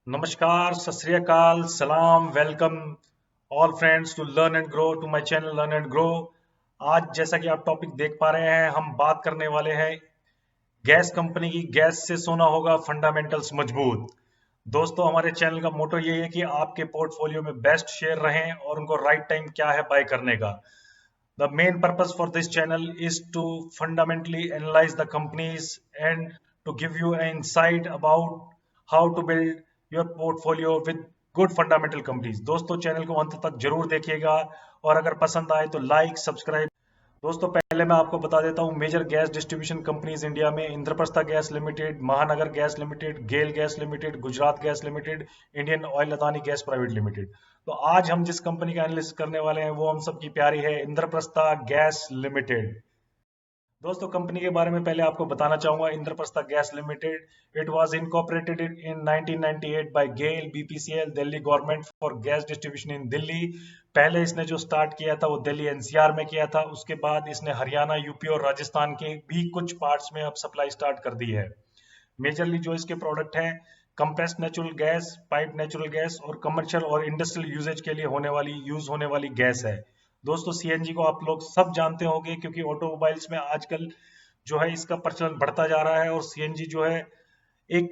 नमस्कार, सत श्री अकाल, सलाम, welcome all friends to learn and grow to my channel learn and grow. आज जैसा कि आप टॉपिक देख पा रहे हैं, हम बात करने वाले हैं गैस कंपनी की। गैस से सोना होगा फंडामेंटल्स मजबूत। दोस्तों, हमारे चैनल का मोटो यही है कि आपके पोर्टफोलियो में बेस्ट शेयर रहें और उनको राइट टाइम क्या है बाय करने का। The main purpose for this channel is to fundamentally analyze the companies and to give you an insight about how to build your portfolio with good fundamental companies। दोस्तों, channel को अंत तक जरूर देखिएगा और अगर पसंद आए तो लाइक सब्सक्राइब। दोस्तों, पहले मैं आपको बता देता हूँ major gas distribution companies India में Indraprastha gas limited, Mahanagar gas limited, GAIL gas limited, Gujarat gas limited, Indian oil Adani gas private limited. तो आज हम जिस कंपनी का एनालिसिस करने वाले हैं वो हम सबकी प्यारी है इंद्रप्रस्था गैस लिमिटेड। दोस्तों, कंपनी के बारे में पहले आपको बताना चाहूंगा। Indraprastha gas limited it was incorporated in 1998 by GAIL BPCL Delhi government for gas distribution in Delhi. पहले इसने जो स्टार्ट किया था वो दिल्ली एनसीआर में किया था। उसके बाद इसने हरियाणा, यूपी और राजस्थान के भी कुछ पार्ट्स में अब सप्लाई स्टार्ट कर दी है। मेजरली जो इसके प्रोडक्ट हैं, compressed natural gas, pipe natural gas और कमर्शियल और इंडस्ट्रियल यूजेज के लिए यूज होने वाली गैस है। दोस्तों, सीएनजी को आप लोग सब जानते होंगे क्योंकि ऑटोमोबाइल्स में आजकल जो है इसका प्रचलन बढ़ता जा रहा है और सीएनजी जो है एक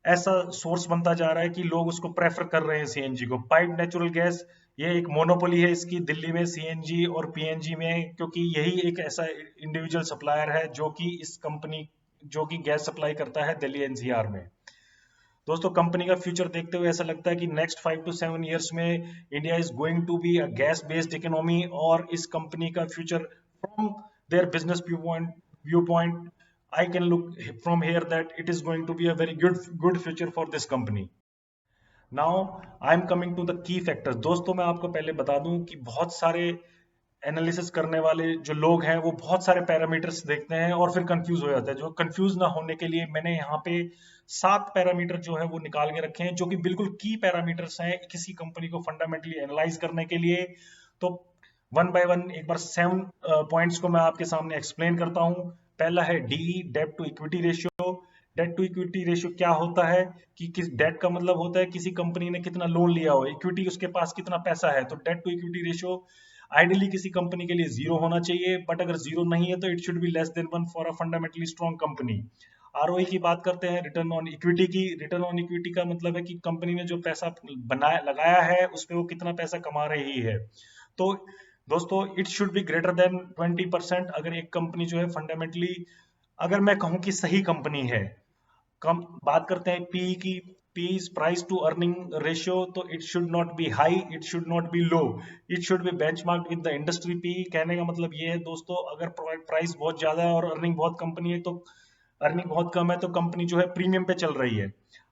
ऐसा सोर्स बनता जा रहा है कि लोग उसको प्रेफर कर रहे हैं सीएनजी को। पाइप नेचुरल गैस ये एक मोनोपोली है इसकी दिल्ली में सीएनजी और पीएनजी में, क्योंकि यही एक ऐसा इंडिविजुअल सप्लायर है जो कि इस कंपनी जो कि गैस सप्लाई करता है दिल्ली एनसीआर में। दोस्तों, कंपनी का फ्यूचर देखते हुए ऐसा लगता है कि नेक्स्ट 5 to 7 years में India is going to be a gas based economy और इस कंपनी का future from their business view point I can look from here that it is going to be a very good future for this company. Now I am coming to the key factors. दोस्तों, मैं आपको पहले बता दूं कि बहुत सारे analysis करने वाले जो लोग हैं वो बहुत सारे पैरामीटर्स देखते हैं और फिर कंफ्यूज हो जाते हैं। जो कंफ्यूज ना होने के लिए मैंने यहाँ पे 7 पैरामीटर जो है वो निकाल के रखे हैं जो कि बिल्कुल की पैरामीटर्स हैं किसी कंपनी को फंडामेंटली एनालाइज करने के लिए। तो वन बाय वन एक बार 7 पॉइंट्स को मैं आपके सामने एक्सप्लेन करता हूँ। पहला है DE, debt to equity ratio. Debt to equity ratio क्या होता है कि किस डेट का मतलब होता है किसी कंपनी ने कितना लोन लिया हो, इक्विटी उसके पास कितना पैसा है। तो debt to equity ratio ideally किसी कंपनी के लिए जीरो होना चाहिए, बट अगर जीरो नहीं है तो it should be less than 1 for a fundamentally strong company. ROE की बात करते हैं, रिटर्न ऑन इक्विटी की। रिटर्न ऑन इक्विटी का मतलब है कि कंपनी ने जो पैसा बनाया लगाया है उस पर वो कितना पैसा कमा रही है। तो दोस्तों, it should be greater than 20%। अगर एक कंपनी जो है फंडामेंटली, अगर मैं कहूं कि सही कंपनी है। कम बात करते हैं पी की। P is price to earning ratio. तो it should not be high, it should not be low, it should be benchmark with the industry P. कहने का मतलब ये है दोस्तों, अगर प्राइस बहुत ज्यादा है और अर्निंग बहुत कंपनी है तो अर्निंग बहुत कम है तो कंपनी जो है प्रीमियम पे चल रही है।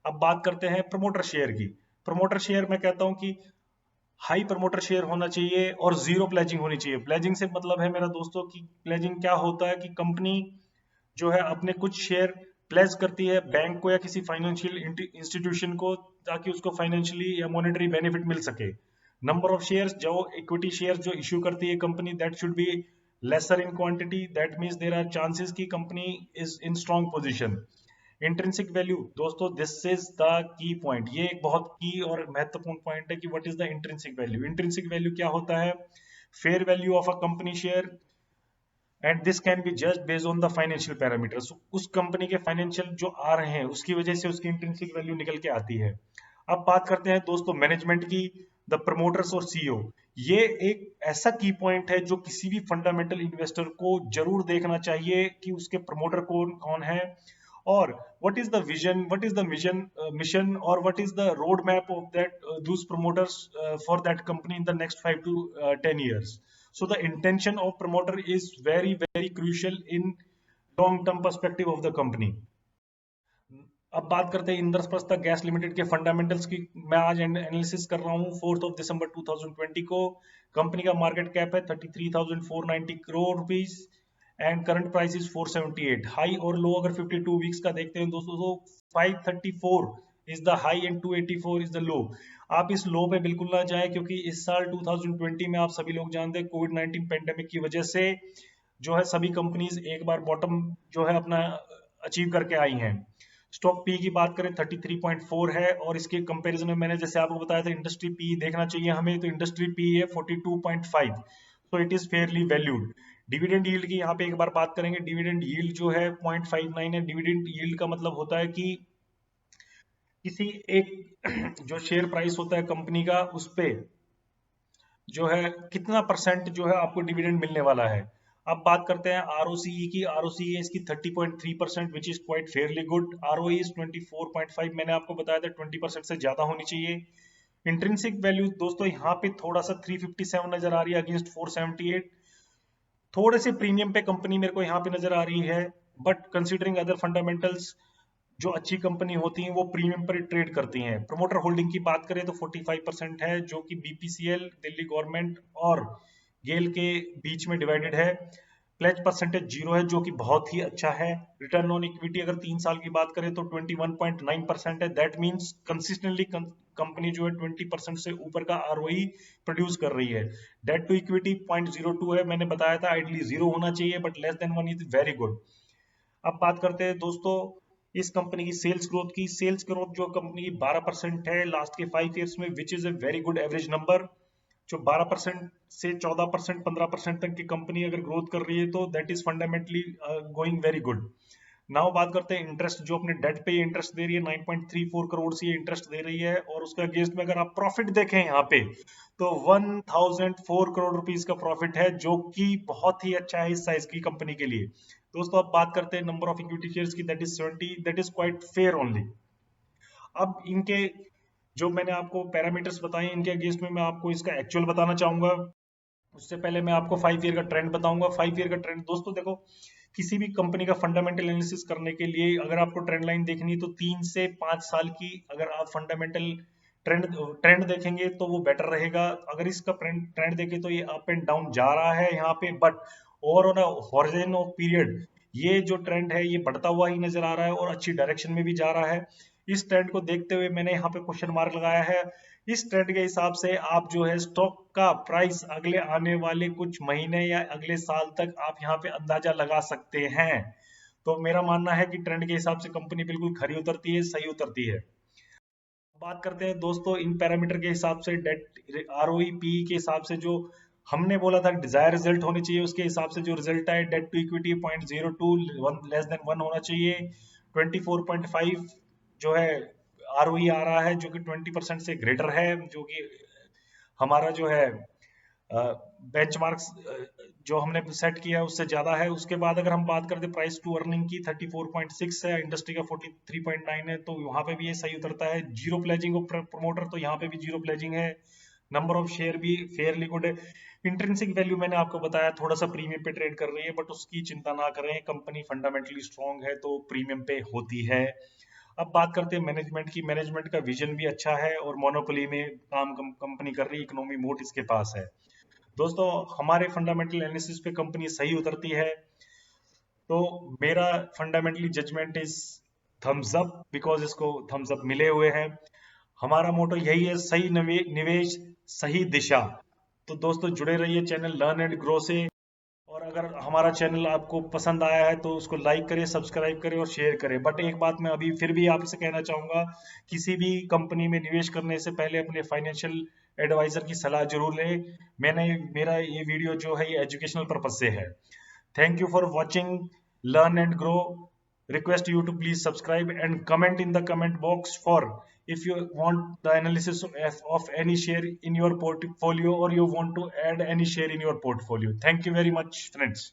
अब बात करते हैं प्रमोटर शेयर की। प्रमोटर शेयर मैं कहता हूं कि हाई प्रमोटर शेयर होना चाहिए और जीरो प्लेजिंग होनी चाहिए। प्लेजिंग से मतलब है मेरा दोस्तों कि प्लेजिंग क्या होता है कि कंपनी जो है अपने कुछ शेयर प्लेज करती है बैंक को या किसी फाइनेंशियल इंस्टीट्यूशन को, ताकि उसको फाइनेंशियली या मॉनेटरी बेनिफिट मिल सके। नंबर ऑफ शेयर्स, जो इक्विटी शेयर जो इश्यू करती है company, that should be lesser in quantity. That means there are chances कि company is in strong position. Intrinsic value, दोस्तों this is the key point. ये एक बहुत की और महत्वपूर्ण पॉइंट है कि what is the intrinsic value. Intrinsic value क्या होता है? Fair value of a company share and this can be just based on the financial parameters. उस कंपनी के फाइनेंशियल जो आ रहे हैं उसकी वजह से उसकी इंट्रिंसिक वैल्यू निकल के आती है। अब बात करते हैं दोस्तों मैनेजमेंट की, द प्रमोटर्स और सीईओ। ये एक ऐसा की पॉइंट है जो किसी भी फंडामेंटल इन्वेस्टर को जरूर देखना चाहिए कि उसके प्रमोटर कौन कौन है और what is the vision, what is the mission or what is the roadmap of that those promoters for that company in the next 5 to 10 years. So the intention of promoter is very crucial in long term perspective of the company. अब बात करते हैं Indraprastha gas limited के fundamentals की। मैं आज analysis कर रहा हूँ 4 दिसंबर 2020 को। कंपनी का मार्केट कैप है 33,490 crore rupees and current price is 478। High और लो अगर 52 वीक्स का देखते हैं दोस्तों तो 534 is the high and 284 is the low. आप इस लो पे बिल्कुल ना जाए क्योंकि इस साल 2020 में आप सभी लोग जानते हैं कोविड-19 पेंडेमिक की वजह से जो है सभी कंपनीज एक बार बॉटम जो है अपना अचीव करके आई हैं। स्टॉक पी की बात करें 33.4 है, और इसके कंपैरिजन में मैंने जैसे आपको बताया था इंडस्ट्री पी देखना चाहिए हमें, तो इंडस्ट्री पी है 42.5, तो it is fairly valued. Dividend yield की यहाँ पे एक बार बात करेंगे। डिविडेंड यील्ड जो है 0.59 है। डिविडेंड यील्ड का मतलब होता है कि किसी एक जो शेयर प्राइस होता है कंपनी का, उस पे जो है कितना परसेंट जो है आपको डिविडेंड मिलने वाला है। अब बात करते हैं आरओसीई की। आरओसीई है इसकी 30.3%, which is quite fairly good. ROE is 24.5, मैंने आपको बताया था 20% से ज्यादा होनी चाहिए। इंट्रिंसिक वैल्यू दोस्तों यहाँ पे थोड़ा सा 357 नजर आ रही है अगेंस्ट 478। थोड़े से प्रीमियम पे कंपनी मेरे को यहाँ पे नजर आ रही है, बट कंसीडरिंग अदर फंडामेंटल्स, जो अच्छी कंपनी होती हैं वो प्रीमियम पर ट्रेड करती हैं। प्रमोटर होल्डिंग की बात करें तो 45% है, जो कि बीपीसीएल, दिल्ली गवर्नमेंट और गेल के बीच में डिवाइडेड है। प्लेज परसेंटेज 0 है, जो कि बहुत ही अच्छा है। रिटर्न ऑन इक्विटी अगर 3 साल की बात करें तो 21.9% है। दैट मीन्स कंसिस्टेंटली कंपनी जो है 20% से ऊपर का आरओई प्रोड्यूस कर रही है। डेट टू इक्विटी 0.02 है, मैंने बताया था आइडली 0 होना चाहिए, but less than 1 is very good. अब बात करते हैं दोस्तों इस कंपनी की सेल्स ग्रोथ की। सेल्स ग्रोथ जो कंपनी की 12% है लास्ट के 5 ईयर्स में, which is a very good average number. जो 12% से 14%, 15% तक की कंपनी अगर ग्रोथ कर रही है तो that is fundamentally going very good. Now बात करते हैं इंटरेस्ट, जो अपने डेट पे इंटरेस्ट दे रही है 9.34 करोड़ से ये इंटरेस्ट दे रही है, और उसका अगेंस्ट में अगर आप प्रॉफिट देखें यहाँ पे तो 1004 करोड़ रुपीस का प्रॉफिट है, जो कि बहुत ही अच्छा है इस साइज की कंपनी के लिए। दोस्तों अब बात करते हैं नंबर ऑफ इक्विटी शेयर्स की, that is 70, that is quite fair only. अब इनके जो मैंने आपको पैरामीटर्स बताए, इनके अगेंस्ट में मैं आपको इसका एक्चुअल बताना चाहूंगा। उससे पहले मैं आपको 5 ईयर का ट्रेंड बताऊंगा। 5 ईयर का ट्रेंड दोस्तों देखो, किसी भी कंपनी का फंडामेंटल एनालिसिस करने के लिए अगर आपको ट्रेंड लाइन देखनी है तो 3 से 5 साल की अगर आप फंडामेंटल ट्रेंड ट्रेंड देखेंगे तो वो बेटर रहेगा। अगर इसका ट्रेंड देखें तो ये अप एंड डाउन जा रहा है यहाँ पे, but over on horizontal of period ये जो ट्रेंड है ये बढ़ता हुआ ही नजर आ रहा है और अच्छी डायरेक्शन में भी जा रहा है। इस ट्रेंड को देखते हुए मैंने यहाँ पे क्वेश्चन मार्क लगाया है। इस ट्रेंड के हिसाब से आप जो है स्टॉक का प्राइस अगले आने वाले कुछ महीने या अगले साल तक आप यहाँ पे अंदाजा लगा सकते हैं। तो मेरा मानना है कि ट्रेंड के हिसाब से कंपनी बिल्कुल खरी उतरती है, सही उतरती है। बात करते हैं दोस्तों इन पैरामीटर के हिसाब से, डेट आरओई पी के हिसाब से जो हमने बोला था डिजायर रिजल्ट होने चाहिए, उसके हिसाब से जो रिजल्ट है debt to equity 0.02, less than 1 होना चाहिए। 24.5 जो है आरओई आ रहा है, जो कि 20% से ग्रेटर है, जो कि हमारा जो है बेंचमार्क्स जो हमने सेट किया है उससे ज्यादा है। उसके बाद अगर हम बात करते प्राइस टू अर्निंग की, 34.6 है, इंडस्ट्री का 43.9 है, तो वहां पे भी ये सही उतरता है। जीरो प्लेजिंग ऑफ प्रमोटर, तो यहाँ पे भी जीरो प्लेजिंग है। नंबर ऑफ शेयर भी फेयरली गुड है। इंट्रिंसिक वैल्यू मैंने आपको बताया थोड़ा सा प्रीमियम पे ट्रेड कर रही है, बट उसकी चिंता ना करें, कंपनी फंडामेंटली स्ट्रांग है तो प्रीमियम पे होती है। अब बात करते हैं मैनेजमेंट की। मैनेजमेंट का विजन भी अच्छा है और मोनोपोली में काम कंपनी कर रही है, इकोनॉमी मोट इसके पास है। दोस्तों हमारे फंडामेंटल एनालिसिस पे कंपनी सही उतरती है, तो मेरा fundamentally judgement is thumbs up, because इसको थम्स अप मिले हुए हैं। हमारा मोटो यही है, सही निवेश सही दिशा। तो दोस्तों जुड़े रहिए चैनल लर्न एंड ग्रो से, और अगर हमारा चैनल आपको पसंद आया है तो उसको लाइक करें, सब्सक्राइब करें और शेयर करें। बट एक बात मैं अभी फिर भी आपसे कहना चाहूंगा, किसी भी कंपनी में निवेश करने से पहले अपने फाइनेंशियल एडवाइजर की सलाह जरूर लें। मेरा ये वीडियो जो है ये एजुकेशनल पर्पज से है। Thank you for watching learn and grow. Request you to please subscribe and comment in the comment box for if you want the analysis of any share in your portfolio or you want to add any share in your portfolio. Thank you very much, friends.